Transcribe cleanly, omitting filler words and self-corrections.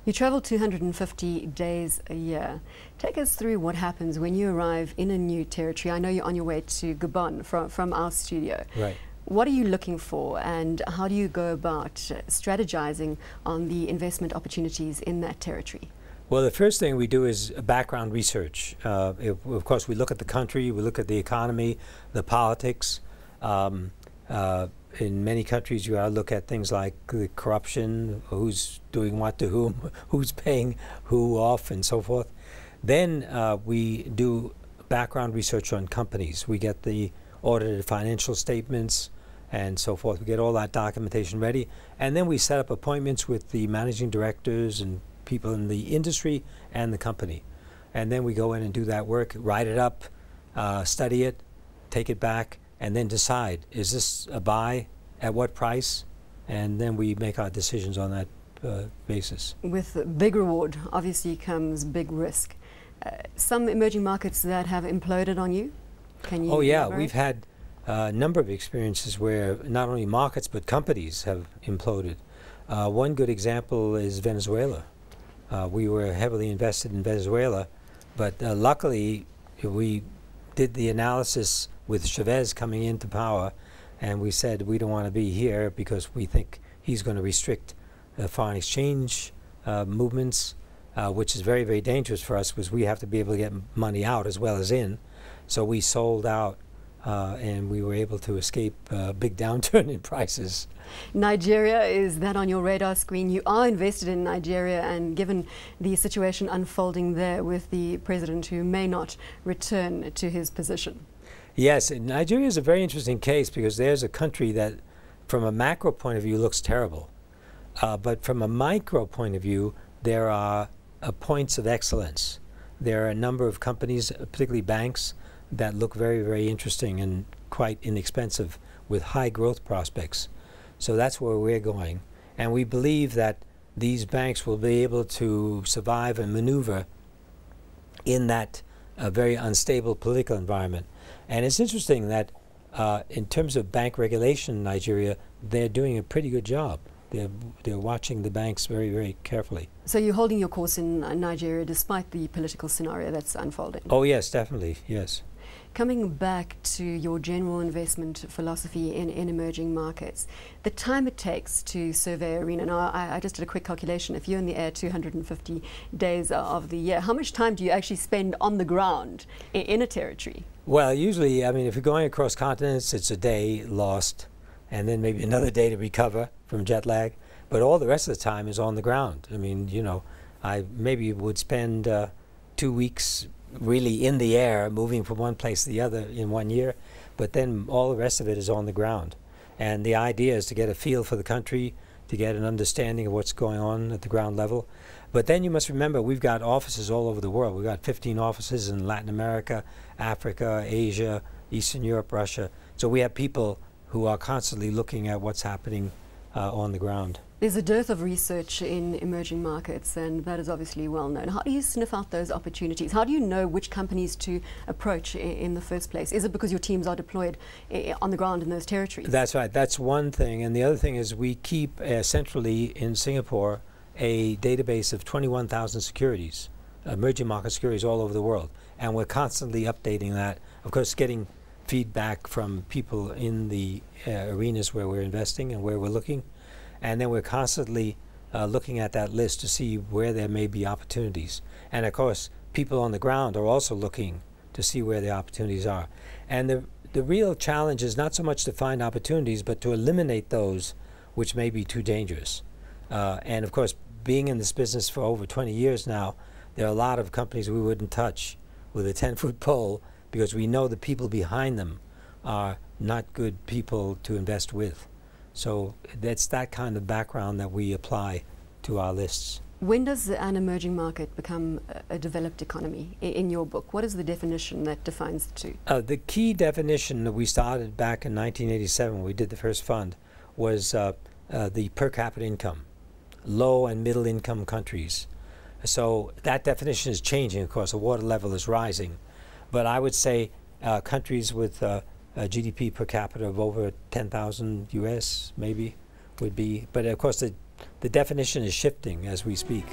You travel 250 days a year. Take us through what happens when you arrive in a new territory. I know you're on your way to Gabon from our studio. Right. What are you looking for, and how do you go about strategizing on the investment opportunities in that territory? Well, the first thing we do is background research. Of course, we look at the country, we look at the economy, the politics. In many countries, you look at things like the corruption, who's doing what to whom, who's paying who off, and so forth. Then we do background research on companies. We get the audited financial statements and so forth. We get all that documentation ready, and then we set up appointments with the managing directors and people in the industry and the company. And then we go in and do that work, write it up, study it, take it back, and then decide, is this a buy, at what price? And then we make our decisions on that basis. With big reward, obviously comes big risk. Some emerging markets that have imploded on you? Can you elaborate? We've had a number of experiences where not only markets but companies have imploded. One good example is Venezuela. We were heavily invested in Venezuela, but luckily we did the analysis with Chavez coming into power, and we said we don't want to be here because we think he's going to restrict foreign exchange movements, which is very, very dangerous for us because we have to be able to get money out as well as in. So we sold out, and we were able to escape a big downturn in prices. Nigeria, is that on your radar screen? You are invested in Nigeria, and given the situation unfolding there with the president who may not return to his position. Yes, Nigeria is a very interesting case because there's a country that from a macro point of view looks terrible. But from a micro point of view, there are points of excellence. There are a number of companies, particularly banks, that look very, very interesting and quite inexpensive with high growth prospects. So that's where we're going. And we believe that these banks will be able to survive and maneuver in that very unstable political environment. And it's interesting that in terms of bank regulation in Nigeria, they're doing a pretty good job. They're watching the banks very, very carefully. So you're holding your course in Nigeria despite the political scenario that's unfolding? Oh yes, definitely, yes. Coming back to your general investment philosophy in emerging markets, the time it takes to survey arena. Now, I just did a quick calculation. If you're in the air 250 days of the year, how much time do you actually spend on the ground in a territory? Well, usually, I mean, if you're going across continents, it's a day lost, and then maybe another day to recover from jet lag. But all the rest of the time is on the ground. I mean, you know, I maybe would spend 2 weeks really in the air, moving from one place to the other in 1 year, but then all the rest of it is on the ground. And the idea is to get a feel for the country, to get an understanding of what's going on at the ground level. But then you must remember, we've got offices all over the world. We've got 15 offices in Latin America, Africa, Asia, Eastern Europe, Russia. So we have people who are constantly looking at what's happening on the ground. There's a dearth of research in emerging markets, and that is obviously well known. How do you sniff out those opportunities? How do you know which companies to approach in the first place? Is it because your teams are deployed on the ground in those territories? That's right. That's one thing. And the other thing is we keep centrally in Singapore a database of 21,000 securities, emerging market securities all over the world. And we're constantly updating that. Of course, getting feedback from people in the arenas where we're investing and where we're looking. And then we're constantly looking at that list to see where there may be opportunities. And of course, people on the ground are also looking to see where the opportunities are. And the real challenge is not so much to find opportunities, but to eliminate those which may be too dangerous. And of course, being in this business for over 20 years now, there are a lot of companies we wouldn't touch with a 10-foot pole because we know the people behind them are not good people to invest with. So that's that kind of background that we apply to our lists. When does an emerging market become a developed economy in your book? What is the definition that defines the two? The key definition that we started back in 1987 when we did the first fund was the per capita income, low and middle income countries. So that definition is changing. Of course, the water level is rising. But I would say countries with a GDP per capita of over 10,000 US maybe would be, but of course the definition is shifting as we speak.